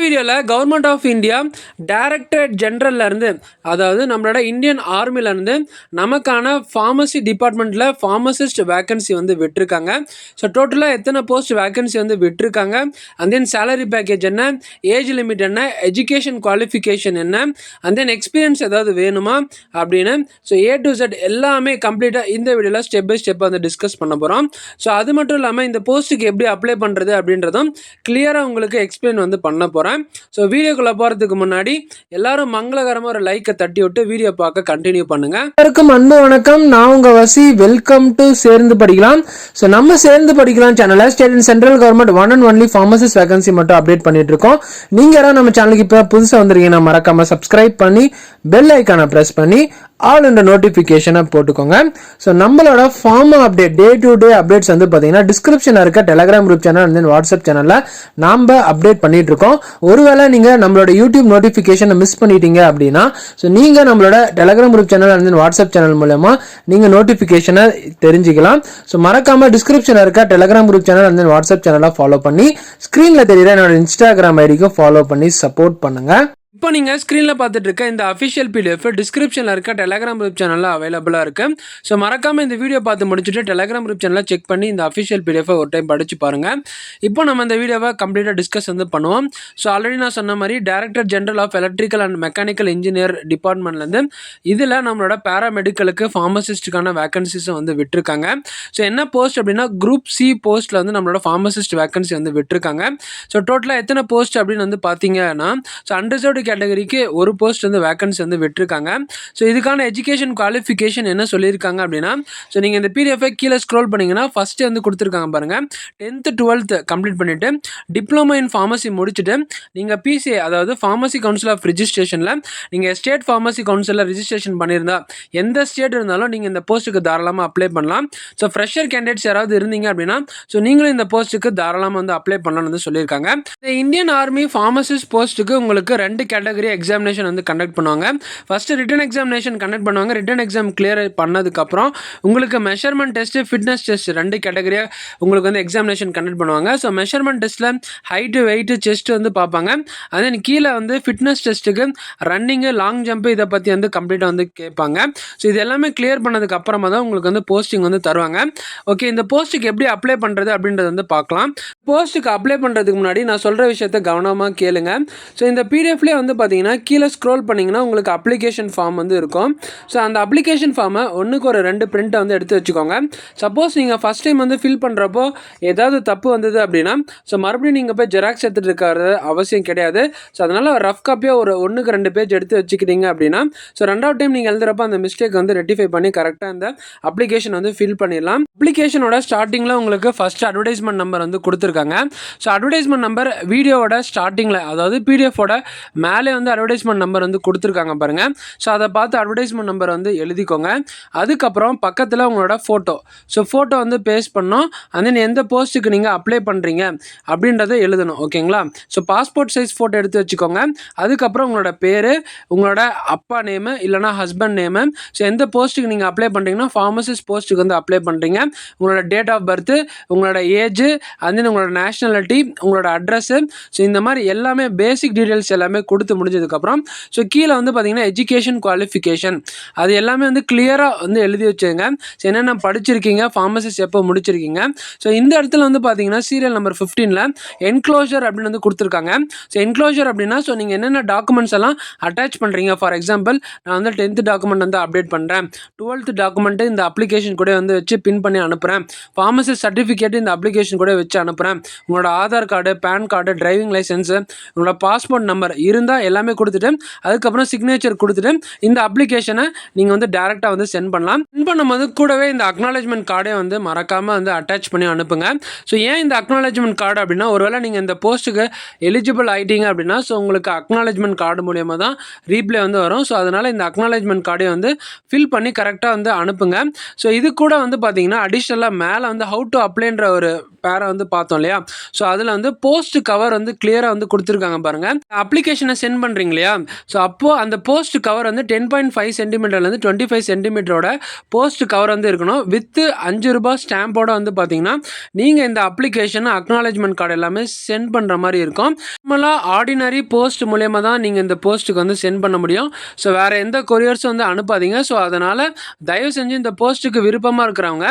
வீடியோவில் government of India directorate ஜென்ரல்லேருந்து, அதாவது நம்மளோட இந்தியன் ஆர்மிலேருந்து நமக்கான ஃபார்மசி டிபார்ட்மெண்ட்டில் ஃபார்மசிஸ்ட் வேக்கன்சி வந்து விட்டுருக்காங்க. ஸோ டோட்டலாக எத்தனை போஸ்ட் வேக்கன்சி வந்து விட்டுருக்காங்க, அண்ட் தென் சேலரி பேக்கேஜ் என்ன, ஏஜ் லிமிட் என்ன, எஜுகேஷன் குவாலிஃபிகேஷன் என்ன, அண்ட் தென் எக்ஸ்பீரியன்ஸ் ஏதாவது வேணுமா அப்படின்னு ஸோ A to Z எல்லாமே கம்ப்ளீட்டாக இந்த வீடியோவில் ஸ்டெப் பை ஸ்டெப் வந்து டிஸ்கஸ் பண்ண போகிறோம். ஸோ அது மட்டும் இல்லாமல் இந்த போஸ்ட்டுக்கு எப்படி அப்ளை பண்ணுறது அப்படின்றதும் கிளியராக உங்களுக்கு எக்ஸ்பிளைன் வந்து பண்ண போகிறேன். ஸோ வீடியோக்குள்ளே போகிறதுக்கு முன்னாடி எல்லாரும் மங்களகரமாக ஒரு லைக்கை தட்டி விட்டு வீடியோ பார்க்க கண்டினியூ பண்ணுங்கள். எல்லாருக்கும் அன்பு வணக்கம். நான் உங்கள் வசி. வெல்கம் டு சேர்ந்து படிக்கலாம். ஸோ நம்ம சேர்ந்து படிக்கலாம் சேனலில் state and central government one and only pharmacist vacancy மட்டும் அப்டேட் பண்ணிட்டு இருக்கோம். நீங்கள் யாராவது நம்ம சேனலுக்கு இப்போ புதுசாக வந்துருக்கீங்கன்னா மறக்காமல் சப்ஸ்கிரைப் பண்ணி பெல் ஐக்கானை ப்ரெஸ் பண்ணி ஆல் இந்த நோட்டிஃபிகேஷனை போட்டுக்கோங்க. ஸோ நம்மளோட pharma update day to day updates வந்து பார்த்தீங்கன்னா டிஸ்கிரிப்ஷனில் இருக்க Telegram group channel and then WhatsApp சேனலில் நாம் அப்டேட் பண்ணிட்டு இருக்கோம். ஒருவேளை நீங்கள் நம்மளோட யூடியூப் நோட்டிஃபிகேஷனை மிஸ் பண்ணிட்டீங்க அப்படின்னா ஸோ நீங்கள் நம்மளோட Telegram group channel and then WhatsApp channel மூலமா நீங்கள் நோட்டிஃபிகேஷனை தெரிஞ்சுக்கலாம். ஸோ மறக்காம டிஸ்கிரிப்ஷனில் இருக்க Telegram group channel and then WhatsApp சேனலை ஃபாலோ பண்ணி ஸ்க்ரீனில் தெரியுற என்னோட இன்ஸ்டாகிராம் ஐடிக்கும் ஃபாலோ பண்ணி சப்போர்ட் பண்ணுங்க. இப்போ நீங்கள் ஸ்க்ரீனில் பார்த்துட்டு இருக்க இந்த அஃபிஷியல் PDF டிஸ்கிரிப்ஷனில் இருக்க டெலகிராம் குரூப் சேனலில் அவைலபிளாக இருக்குது. ஸோ மறக்காமல் இந்த வீடியோ பார்த்து முடிச்சுட்டு டெலகிராம் குரூப் சேனலில் செக் பண்ணி இந்த அஃபிஷியல் PDF ஒரு டைம் படித்து பாருங்கள். இப்போ நம்ம இந்த வீடியோவை கம்ப்ளீட்டாக டிஸ்கஸ் வந்து பண்ணுவோம். ஸோ ஆல்ரெடி நான் சொன்ன மாதிரி director general of electrical and mechanical engineer டிபார்ட்மெண்ட்லேருந்து இதில் நம்மளோட பேராமெடிக்கலுக்கு ஃபார்மசிஸ்ட்டுக்கான வேகன்சிஸும் வந்து விட்டுருக்காங்க. ஸோ என்ன போஸ்ட் அப்படின்னா குரூப் C போஸ்ட்டில் வந்து நம்மளோட ஃபார்மசிஸ்ட் வேகன்சி வந்து விட்டுருக்காங்க. ஸோ டோட்டலாக எத்தனை போஸ்ட் அப்படின்னு வந்து பார்த்தீங்கன்னா ஸோ அன்ரிசர்வ்டு கேட்டகரிக்கு ஒரு போஸ்ட் வந்து வேகன்சி வந்து விட்டுருக்காங்க. ஸோ இதுக்கான எஜுகேஷன் குவாலிஃபிகேஷன் என்ன சொல்லியிருக்காங்க அப்படின்னா ஸோ நீங்கள் இந்த PDF கீழே ஸ்க்ரோல் பண்ணிங்கன்னா ஃபஸ்ட்டு வந்து கொடுத்துருக்காங்க பாருங்கள். 10th 12th கம்ப்ளீட் பண்ணிவிட்டு டிப்ளமோ இன் ஃபார்மசி முடிச்சுட்டு நீங்கள் PCA அதாவது ஃபார்மசி கவுன்சில் ஆஃப் ரிஜிஸ்ட்ரேஷனில் நீங்கள் ஸ்டேட் ஃபார்மசி கவுன்சிலில் ரிஜிஸ்ட்ரேஷன் பண்ணியிருந்தா எந்த ஸ்டேட் இருந்தாலும் நீங்கள் இந்த போஸ்ட்டுக்கு தாராளமாக அப்ளை பண்ணலாம். ஸோ ஃப்ரெஷர் கேண்டிடேட்ஸ் யாராவது இருந்தீங்க அப்படின்னா ஸோ நீங்களும் இந்த போஸ்ட்டுக்கு தாராளமாக வந்து அப்ளை பண்ணலாம்னு வந்து சொல்லியிருக்காங்க. இந்த இந்தியன் ஆர்மி ஃபார்மசிஸ்ட் போஸ்ட்டுக்கு உங்களுக்கு 2 கேட்டகரி எக்ஸாமினேஷன் வந்து கண்டக்ட் பண்ணுவாங்க. ஃபஸ்ட்டு ரிட்டன் எக்ஸாமினேஷன் கண்டக்ட் பண்ணுவாங்க. ரிட்டன் எக்ஸாம் கிளியர் பண்ணதுக்கப்புறம் உங்களுக்கு மெஷர்மெண்ட் டெஸ்ட்டு, ஃபிட்னஸ் டெஸ்ட் 2 கேட்டகரியாக உங்களுக்கு வந்து எக்ஸாமினேஷன் கண்டக்ட் பண்ணுவாங்க. ஸோ மெஷர்மெண்ட் டெஸ்ட்டில் ஹைட்டு, வெயிட்டு, செஸ்ட் வந்து பார்ப்பாங்க. அதே கீழே வந்து ஃபிட்னஸ் டெஸ்ட்டுக்கு ரன்னிங்கு, லாங் ஜம்ப்பு இதை பற்றி வந்து கம்ப்ளீட்டாக வந்து கேட்பாங்க. ஸோ இது எல்லாமே கிளியர் பண்ணதுக்கு அப்புறமா தான் உங்களுக்கு வந்து போஸ்டிங் வந்து தருவாங்க. ஓகே, இந்த போஸ்ட்டுக்கு எப்படி அப்ளை பண்ணுறது அப்படின்றத வந்து பார்க்கலாம். போஸ்ட்டுக்கு அப்ளை பண்ணுறதுக்கு முன்னாடி நான் சொல்கிற விஷயத்தை கவனமாக கேளுங்க. ஸோ இந்த PDFலேயே வந்து பார்த்தீங்கன்னா கீழே ஸ்க்ரோல் பண்ணிங்கன்னா உங்களுக்கு அப்ளிகேஷன் ஃபார்ம் வந்து இருக்கும். ஸோ அந்த அப்ளிகேஷன் ஃபார்மை ஒன்றுக்கு ஒரு 2 பிரிண்ட்டை வந்து எடுத்து வச்சுக்கோங்க. சப்போஸ் நீங்கள் ஃபஸ்ட் டைம் வந்து ஃபில் பண்ணுறப்போ ஏதாவது தப்பு வந்தது அப்படின்னா ஸோ மறுபடியும் நீங்கள் போய் ஜெராக்ஸ் எடுத்துகிட்டு இருக்கிறது அவசியம் கிடையாது. ஸோ அதனால் ரஃப் காப்பியாக ஒரு 1க்கு 2 பேஜ் எடுத்து வச்சுக்கிட்டீங்க அப்படின்னா ஸோ 2வது டைம் நீங்கள் எழுதுகிறப்ப அந்த மிஸ்டேக் வந்து ரெட்டிஃபை பண்ணி கரெக்டாக இந்த அப்ளிகேஷன் வந்து ஃபில் பண்ணிடலாம். அப்ளிகேஷனோட ஸ்டார்டிங்கில் உங்களுக்கு ஃபஸ்ட் அட்வர்டைஸ்மெண்ட் நம்பர் வந்து கொடுத்துருக்காங்க. ஸோ அட்வர்டைஸ்மெண்ட் நம்பர் வீடியோவோட ஸ்டார்டிங்கில் அதாவது PDFோட மேலே வந்து அட்வர்டைஸ்மெண்ட் நம்பர் வந்து கொடுத்துருக்காங்க பாருங்கள். ஸோ அதை பார்த்து அட்வர்டைஸ்மெண்ட் நம்பர் வந்து எழுதிக்கோங்க. அதுக்கப்புறம் பக்கத்தில் உங்களோட ஃபோட்டோ, ஸோ ஃபோட்டோ வந்து பேஸ்ட் பண்ணோம். அண்ட் தென் எந்த போஸ்ட்டுக்கு நீங்கள் அப்ளை பண்ணுறீங்க அப்படின்றத எழுதணும். ஓகேங்களா? ஸோ பாஸ்போர்ட் சைஸ் ஃபோட்டோ எடுத்து வச்சுக்கோங்க. அதுக்கப்புறம் உங்களோட பேர், உங்களோட அப்பா நேமு இல்லைனா ஹஸ்பண்ட் நேமு, ஸோ எந்த போஸ்ட்டுக்கு நீங்கள் அப்ளை பண்ணுறீங்கன்னா ஃபார்மசிஸ்ட் போஸ்ட்டுக்கு வந்து அப்ளை பண்ணுறீங்க, உங்களோட டேட் ஆஃப் பர்த்து, உங்களோட ஏஜ், அண்ட் தென் உங்களோட நேஷ்னாலிட்டி, உங்களோட அட்ரஸ்ஸு, ஸோ இந்த மாதிரி எல்லாமே பேசிக் டீட்டெயில்ஸ் எல்லாமே கொடுத்து முடிஞ்சதுக்கப்புறம் ஸோ கீழே வந்து பார்த்தீங்கன்னா எஜுகேஷன் குவாலிஃபிகேஷன் அது எல்லாமே வந்து கிளியராக வந்து எழுதி வச்சுங்க. ஸோ என்னென்ன படிச்சிருக்கீங்க, ஃபார்மசிஸ்ட் எப்போ முடிச்சிருக்கீங்க. ஸோ இந்த இடத்துல வந்து பார்த்தீங்கன்னா சீரியல் நம்பர் 15ல் என்க்ளோஷர் அப்படின்னு வந்து கொடுத்துருக்காங்க. ஸோ என்க்ளோஷர் அப்படின்னா ஸோ நீங்கள் என்னென்ன டாக்குமெண்ட்ஸ் எல்லாம் அட்டாச் பண்ணுறீங்க. ஃபார் எக்ஸாம்பிள் நான் வந்து 10th டாக்குமெண்ட் வந்து அப்டேட் பண்ணுறேன், 12th டாக்குமெண்ட்டு இந்த அப்ளிகேஷன் கூட வந்து வச்சு பின் பண்ணி அனுப்புகிறேன், ஃபார்மசிஸ்ட் சர்டிஃபிகேட் இந்த அப்ளிகேஷன் கூட வச்சு அனுப்புகிறேன், உங்களோட Aadhaar card, pan card, driving licence, உங்களோட பாஸ்போர்ட் நம்பர் இருந்தால் எல்லாமே கொடுத்துட்டு அதுக்கப்புறம் சிக்னேச்சர் கொடுத்துட்டு இந்த அப்ளிகேஷனை நீங்கள் வந்து டேரெக்டாக வந்து சென்ட் பண்ணலாம். சென்ட் பண்ணும்போது கூடவே இந்த அக்னாலஜ்மெண்ட் கார்டே வந்து மறக்காமல் வந்து அட்டாச் பண்ணி அனுப்புங்க. ஸோ ஏன் இந்த அக்னாலஜ்மெண்ட் கார்டு அப்படின்னா ஒருவேளை நீங்கள் இந்த போஸ்ட்டுக்கு எலிஜிபிள் ஆகிட்டீங்க அப்படின்னா ஸோ உங்களுக்கு அக்னாலஜ்மெண்ட் கார்டு மூலியமாக தான் ரீப்ளே வந்து வரும். ஸோ அதனால் இந்த அக்னாலஜ்மெண்ட் கார்டே வந்து ஃபில் பண்ணி கரெக்டாக வந்து அனுப்புங்க. ஸோ இது கூட வந்து பார்த்தீங்கன்னா அடிஷ்னலாக மேலே வந்து ஹவு டு அப்ளைன்ற ஒரு பேரை வந்து பார்த்தோம் இல்லையா? ஸோ அதில் வந்து போஸ்ட் கவர் வந்து கிளியராக வந்து கொடுத்துருக்காங்க பாருங்கள். அப்ளிகேஷனை சென்ட் பண்ணுறீங்க இல்லையா? ஸோ அப்போது அந்த போஸ்ட் கவர் வந்து 10.5 சென்டிமீட்டர்லேருந்து 25 சென்டிமீட்டரோட போஸ்ட் கவர் வந்து இருக்கணும். வித்து ₹5 ஸ்டாம்போட வந்து பார்த்தீங்கன்னா நீங்கள் இந்த அப்ளிகேஷன் அக்னாலஜ்மெண்ட் கார்டு எல்லாமே சென்ட் பண்ணுற மாதிரி இருக்கும். நார்மலாக ஆர்டினரி போஸ்ட் மூலயமா தான் நீங்கள் இந்த போஸ்ட்டுக்கு வந்து சென்ட் பண்ண முடியும். ஸோ வேறு எந்த கொரியர்ஸும் வந்து அனுப்பாதீங்க. ஸோ அதனால் தயவு செஞ்சு இந்த போஸ்ட்டுக்கு விருப்பமாக இருக்கிறவங்க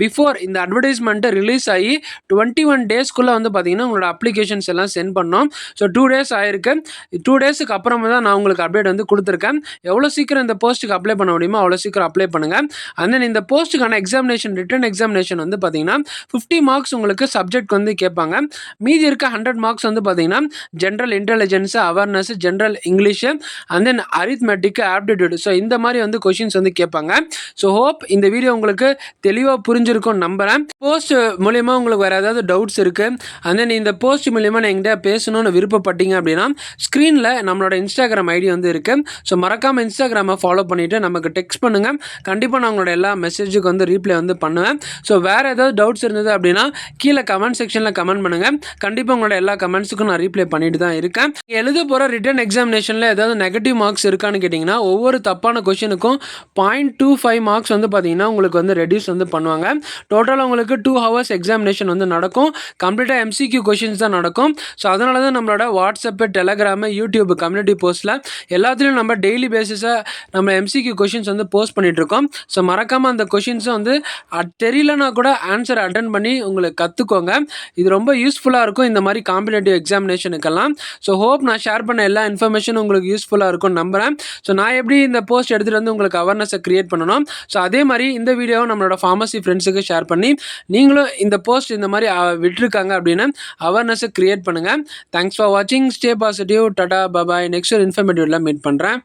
பிஃபோர் இந்த அட்வர்டைஸ்மெண்ட்டு ரிலீஸ் ஆகி 21 டேஸ்க்குள்ளே வந்து பார்த்தீங்கன்னா உங்களோட அப்ளிகேஷன்ஸ் எல்லாம் சென்ட் பண்ணோம். ஸோ 2 டேஸ் ஆயிருக்கு. 2 டேஸுக்கு அப்புறமா தான் நான் உங்களுக்கு அப்டேட் வந்து கொடுத்துருக்கேன். எவ்வளோ சீக்கிரம் இந்த போஸ்ட்டுக்கு அப்ளை பண்ண முடியுமோ அவ்வளோ சீக்கிரம் அப்ளை பண்ணுங்கள். அண்ட் தென் இந்த போஸ்ட்டுக்கான எக்ஸாமினேஷன் ரிட்டன் எக்ஸாமினேஷன் வந்து பார்த்தீங்கன்னா 50 மார்க்ஸ் உங்களுக்கு சப்ஜெக்ட் வந்து கேட்பாங்க. மீதி இருக்க 100 மார்க்ஸ் வந்து பார்த்தீங்கன்னா general intelligence, awareness, general English and then arithmetic, aptitude. So இந்த மாதிரி வந்து கொஷின்ஸ் வந்து கேட்பாங்க. ஸோ ஹோப் இந்த வீடியோ உங்களுக்கு தெளிவாக புரிஞ்சிருக்கும்னு நம்புகிறேன். போஸ்ட் மூலியமாக உங்களுக்கு வேறு ஏதாவது டவுட்ஸ் இருக்குது அண்ட் தென் இந்த போஸ்ட் மூலியமாக நான் எங்கிட்ட பேசணும்னு விருப்பப்பட்டீங்க அப்படின்னா ஸ்க்ரீனில் நம்மளோட இன்ஸ்டாகிராம் ஐடி வந்து இருக்குது. ஸோ மறக்காமல் இன்ஸ்டாகிராமை ஃபாலோ பண்ணிவிட்டு நமக்கு டெக்ஸ்ட் பண்ணுங்கள். கண்டிப்பாக நான் உங்களோட எல்லா மெசேஜுக்கு வந்து ரீப்ளை வந்து பண்ணுவேன். ஸோ வேறு ஏதாவது டவுட்ஸ் இருந்தது அப்படின்னா கீழே கமெண்ட் செக்ஷனில் கமெண்ட் பண்ணுங்கள். கண்டிப்பாக உங்களோட எல்லா கமெண்ட்ஸுக்கும் நான் ரீப்ளை பண்ணிட்டு தான் இருக்கேன். எழுத போகிற ரிட்டன் எக்ஸாமினேஷனில் ஏதாவது நெகட்டிவ் மார்க்ஸ் இருக்கான்னு கேட்டிங்கன்னா ஒவ்வொரு தப்பான கொஷினுக்கும் 0.25 மார்க்ஸ் வந்து பார்த்தீங்கன்னா உங்களுக்கு வந்து ரெடியூஸ் வந்து பண்ணுவாங்க. டோட்டலாக உங்களுக்கு 2 ஹவர்ஸ் எக்ஸாமினேஷன் வந்து நடக்கும். கம்ப்ளீட்டாக MCQ கொஷின்ஸ் தான் நடக்கும். ஸோ அதனால தான் நம்மளோட வாட்ஸ்அப்பு, டெலகிராமு, யூடியூப் கம்யூனிட்டி போஸ்ட்டில் எல்லாத்துலேயும் நம்ம டெய்லி பேசிஸாக நம்ம MCQ கொஷின்ஸ் வந்து போஸ்ட் பண்ணிகிட்ருக்கோம். ஸோ மறக்காமல் அந்த கொஷின்ஸும் வந்து தெரியலனா கூட ஆன்சர் அட்டன் பண்ணி உங்களுக்கு கற்றுக்கோங்க. இது ரொம்ப யூஸ்ஃபுல்லாக இருக்கும் இந்த மாதிரி காம்படிட்டிவ் எக்ஸாமினேஷனுக்கெல்லாம். ஸோ ஹோப் நான் ஷேர் பண்ண எல்லா இன்ஃபர்மேஷனும் உங்களுக்கு யூஸ்ஃபுல்லாக இருக்கும்னு நம்புகிறேன். ஸோ நான் எப்படி இந்த போஸ்ட் எடுத்துகிட்டு வந்து உங்களுக்கு அவேர்னஸை க்ரியேட் பண்ணணும், ஸோ அதே மாதிரி இந்த வீடியோவை நம்மளோட ஃபார்மசி ஃப்ரெண்ட்ஸுக்கு ஷேர் பண்ணி நீங்களும் இந்த போஸ்ட் இந்த மாதிரி விட்டுருக்காங்க அப்படின்னு அவேர்னஸை க்ரியேட் பண்ணுங்கள். தேங்க்ஸ் ஃபார் வாட்சிங். Stay positive. Tata, bye bye. Next ஒரு இன்ஃபர்மேட்டிவ்ல மீட் பண்ணுறேன்.